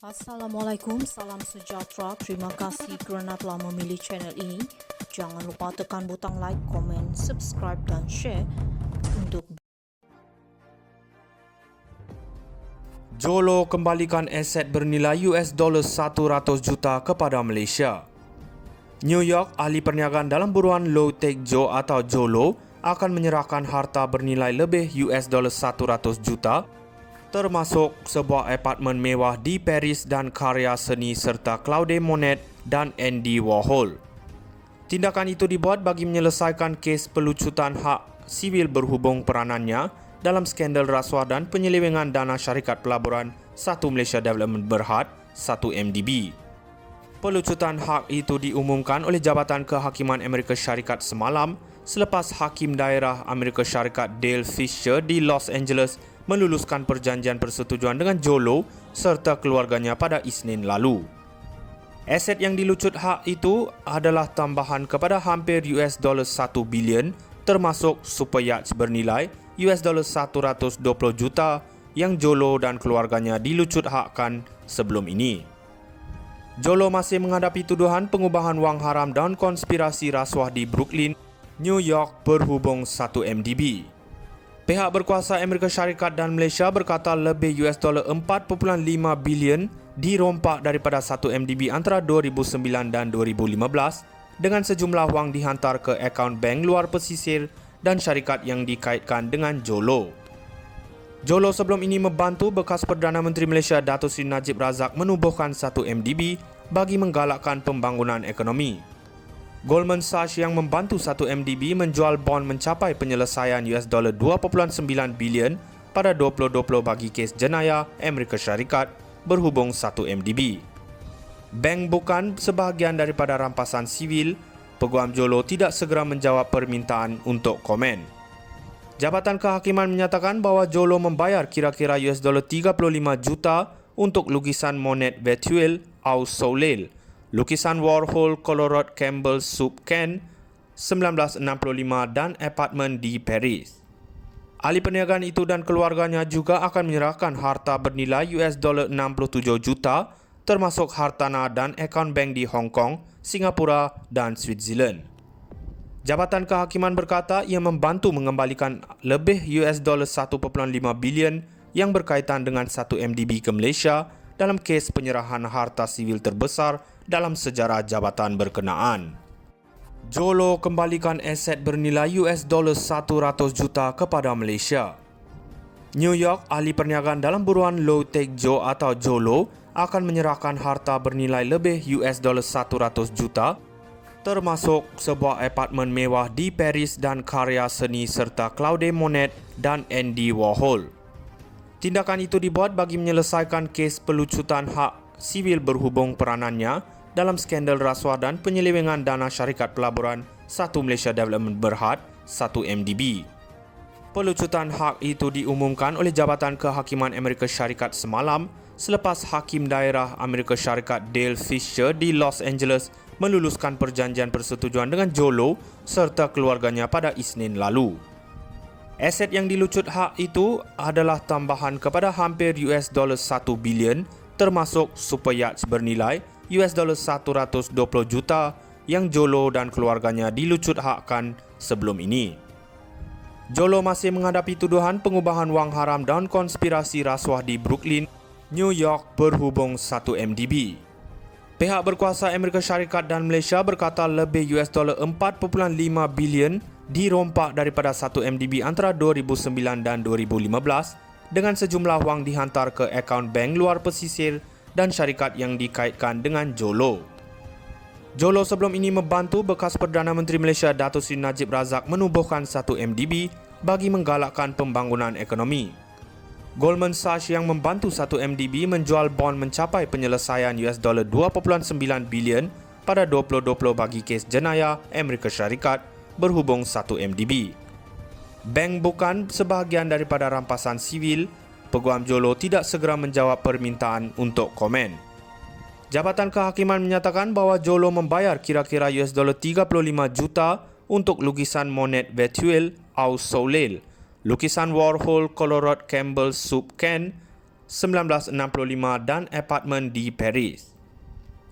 Assalamualaikum, salam sejahtera. Terima kasih kerana telah memilih channel ini. Jangan lupa tekan butang like, komen, subscribe dan share untuk Jolo kembalikan aset bernilai $100 juta kepada Malaysia. New York, ahli perniagaan dalam buruan Low Tech Joe atau Jolo akan menyerahkan harta bernilai lebih $100 juta termasuk sebuah apartmen mewah di Paris dan karya seni serta Claude Monet dan Andy Warhol. Tindakan itu dibuat bagi menyelesaikan kes pelucutan hak sivil berhubung peranannya dalam skandal rasuah dan penyelewengan dana syarikat pelaburan Satu Malaysia Development Berhad, 1MDB. Pelucutan hak itu diumumkan oleh Jabatan Kehakiman Amerika Syarikat semalam selepas Hakim Daerah Amerika Syarikat Dale Fisher di Los Angeles meluluskan perjanjian persetujuan dengan Jolo serta keluarganya pada Isnin lalu. Aset yang dilucut hak itu adalah tambahan kepada hampir $1 bilion termasuk super yacht bernilai $120 juta yang Jolo dan keluarganya dilucut hakkan sebelum ini. Jolo masih menghadapi tuduhan pengubahan wang haram dan konspirasi rasuah di Brooklyn, New York berhubung 1MDB. Pihak berkuasa Amerika Syarikat dan Malaysia berkata lebih $4.5 bilion dirompak daripada 1MDB antara 2009 dan 2015 dengan sejumlah wang dihantar ke akaun bank luar pesisir dan syarikat yang dikaitkan dengan Jolo. Jolo sebelum ini membantu bekas Perdana Menteri Malaysia Dato Seri Najib Razak menubuhkan 1MDB bagi menggalakkan pembangunan ekonomi. Goldman Sachs yang membantu 1MDB menjual bond mencapai penyelesaian $2.9 bilion pada 2020 bagi kes jenayah Amerika Syarikat berhubung 1MDB. Bank bukan sebahagian daripada rampasan sivil, Peguam Jolo tidak segera menjawab permintaan untuk komen. Jabatan Kehakiman menyatakan bahawa Jolo membayar kira-kira $35 juta untuk lukisan Monet Virtuel au Soleil, lukisan Warhol Colorado Campbell Soup Can 1965 dan apartmen di Paris. Ahli perniagaan itu dan keluarganya juga akan menyerahkan harta bernilai $67 juta termasuk hartanah dan akaun bank di Hong Kong, Singapura dan Switzerland. Jabatan Kehakiman berkata ia membantu mengembalikan lebih $1.5 bilion yang berkaitan dengan 1MDB ke Malaysia dalam kes penyerahan harta sivil terbesar dalam sejarah jabatan berkenaan. Jolo kembalikan aset bernilai $100 juta kepada Malaysia. New York, ahli perniagaan dalam buruan Low Tech Joe atau Jolo akan menyerahkan harta bernilai lebih $100 juta termasuk sebuah apartmen mewah di Paris dan karya seni serta Claude Monet dan Andy Warhol. Tindakan itu dibuat bagi menyelesaikan kes pelucutan hak sivil berhubung peranannya dalam skandal rasuah dan penyelewengan dana syarikat pelaburan Satu Malaysia Development Berhad, 1MDB. Pelucutan hak itu diumumkan oleh Jabatan Kehakiman Amerika Syarikat semalam selepas Hakim Daerah Amerika Syarikat Dale Fisher di Los Angeles meluluskan perjanjian persetujuan dengan Jolo serta keluarganya pada Isnin lalu. Aset yang dilucut hak itu adalah tambahan kepada hampir $1 bilion termasuk super yacht bernilai $120 juta yang Jolo dan keluarganya dilucut hakkan sebelum ini. Jolo masih menghadapi tuduhan pengubahan wang haram dan konspirasi rasuah di Brooklyn, New York berhubung 1MDB. Pihak berkuasa Amerika Syarikat dan Malaysia berkata lebih $4.5 bilion dirompak daripada 1MDB antara 2009 dan 2015 dengan sejumlah wang dihantar ke akaun bank luar pesisir dan syarikat yang dikaitkan dengan Jolo. Jolo sebelum ini membantu bekas Perdana Menteri Malaysia Dato Seri Najib Razak menubuhkan 1MDB bagi menggalakkan pembangunan ekonomi. Goldman Sachs yang membantu 1MDB menjual bond mencapai penyelesaian $2.9 bilion pada 2020 bagi kes jenayah Amerika Syarikat berhubung 1MDB. Bank bukan sebahagian daripada rampasan sivil, Peguam Jolo tidak segera menjawab permintaan untuk komen. Jabatan Kehakiman menyatakan bahawa Jolo membayar kira-kira $35 juta untuk lukisan Monet Virtuel au Soleil, lukisan Warhol Colorado Campbell Soup Can 1965 dan apartmen di Paris.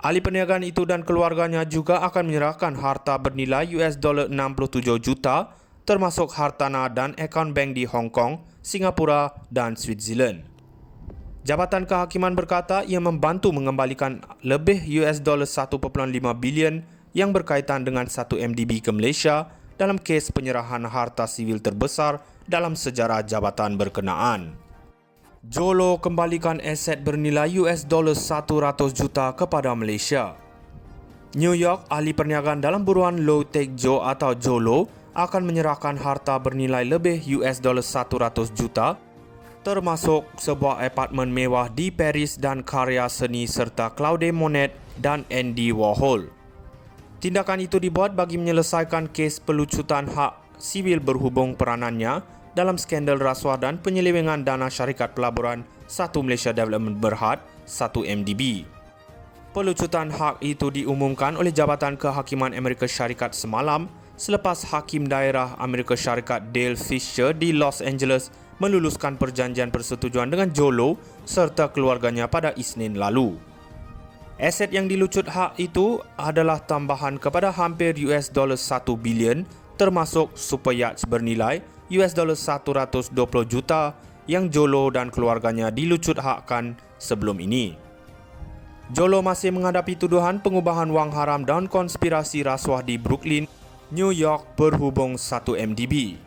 Ahli perniagaan itu dan keluarganya juga akan menyerahkan harta bernilai $67 juta termasuk hartanah dan akaun bank di Hong Kong, Singapura dan Switzerland. Jabatan Kehakiman berkata ia membantu mengembalikan lebih $1.5 bilion yang berkaitan dengan 1 MDB ke Malaysia dalam kes penyerahan harta sivil terbesar dalam sejarah jabatan berkenaan. Jolo kembalikan aset bernilai $100 juta kepada Malaysia. New York, ahli perniagaan dalam buruan Low Tech Joe atau Jolo akan menyerahkan harta bernilai lebih $100 juta termasuk sebuah apartmen mewah di Paris dan karya seni serta Claude Monet dan Andy Warhol. Tindakan itu dibuat bagi menyelesaikan kes pelucutan hak sivil berhubung peranannya dalam skandal rasuah dan penyelewengan dana syarikat pelaburan 1 Malaysia Development Berhad 1 MDB. Pelucutan hak itu diumumkan oleh Jabatan Kehakiman Amerika Syarikat semalam selepas Hakim Daerah Amerika Syarikat Dale Fisher di Los Angeles meluluskan perjanjian persetujuan dengan Jolo serta keluarganya pada Isnin lalu. Aset yang dilucut hak itu adalah tambahan kepada hampir $1 bilion termasuk super yachts bernilai $120 juta yang Jolo dan keluarganya dilucut hakkan sebelum ini. Jolo masih menghadapi tuduhan pengubahan wang haram dan konspirasi rasuah di Brooklyn, New York berhubung 1 MDB.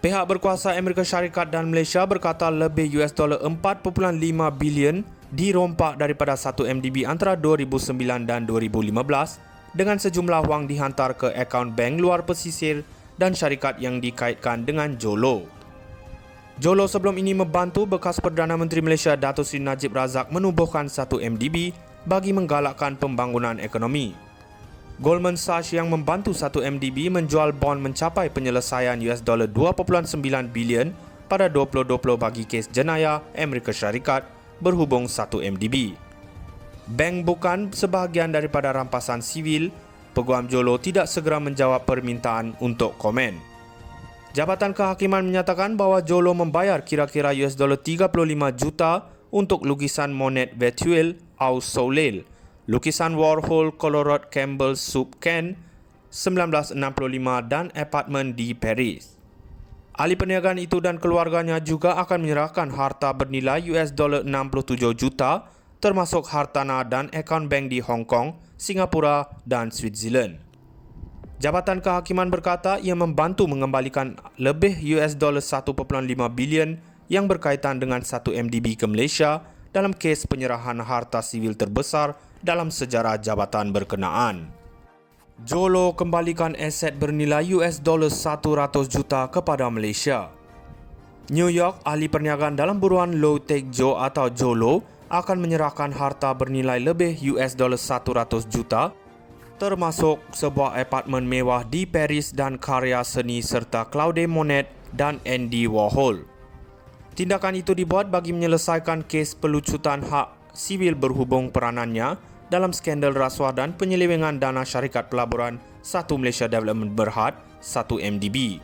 Pihak berkuasa Amerika Syarikat dan Malaysia berkata lebih $4.5 bilion dirompak daripada 1 MDB antara 2009 dan 2015 dengan sejumlah wang dihantar ke akaun bank luar pesisir dan syarikat yang dikaitkan dengan Jolo. Jolo sebelum ini membantu bekas Perdana Menteri Malaysia Datuk Seri Najib Razak menubuhkan 1 MDB bagi menggalakkan pembangunan ekonomi. Goldman Sachs yang membantu 1 MDB menjual bond mencapai penyelesaian $2.9 bilion pada 2020 bagi kes jenayah Amerika Syarikat berhubung 1 MDB. Bank bukan sebahagian daripada rampasan sivil, Peguam Jolo tidak segera menjawab permintaan untuk komen. Jabatan Kehakiman menyatakan bahawa Jolo membayar kira-kira $35 juta untuk lukisan Monet Virtual au Soleil, lukisan Warhol Colorado Campbell Soup Can 1965 dan apartmen di Paris. Ahli perniagaan itu dan keluarganya juga akan menyerahkan harta bernilai $67 juta termasuk hartanah dan akaun bank di Hong Kong, Singapura dan Switzerland. Jabatan Kehakiman berkata ia membantu mengembalikan lebih $1.5 bilion yang berkaitan dengan 1 MDB ke Malaysia dalam kes penyerahan harta sivil terbesar dalam sejarah jabatan berkenaan. Jolo kembalikan aset bernilai $100 juta kepada Malaysia. New York, ahli perniagaan dalam buruan Low Tech Joe atau Jolo akan menyerahkan harta bernilai lebih $100 juta termasuk sebuah apartmen mewah di Paris dan karya seni serta Claude Monet dan Andy Warhol. Tindakan itu dibuat bagi menyelesaikan kes pelucutan hak sivil berhubung peranannya dalam skandal rasuah dan penyelewengan dana syarikat pelaburan 1 Malaysia Development Berhad 1 MDB.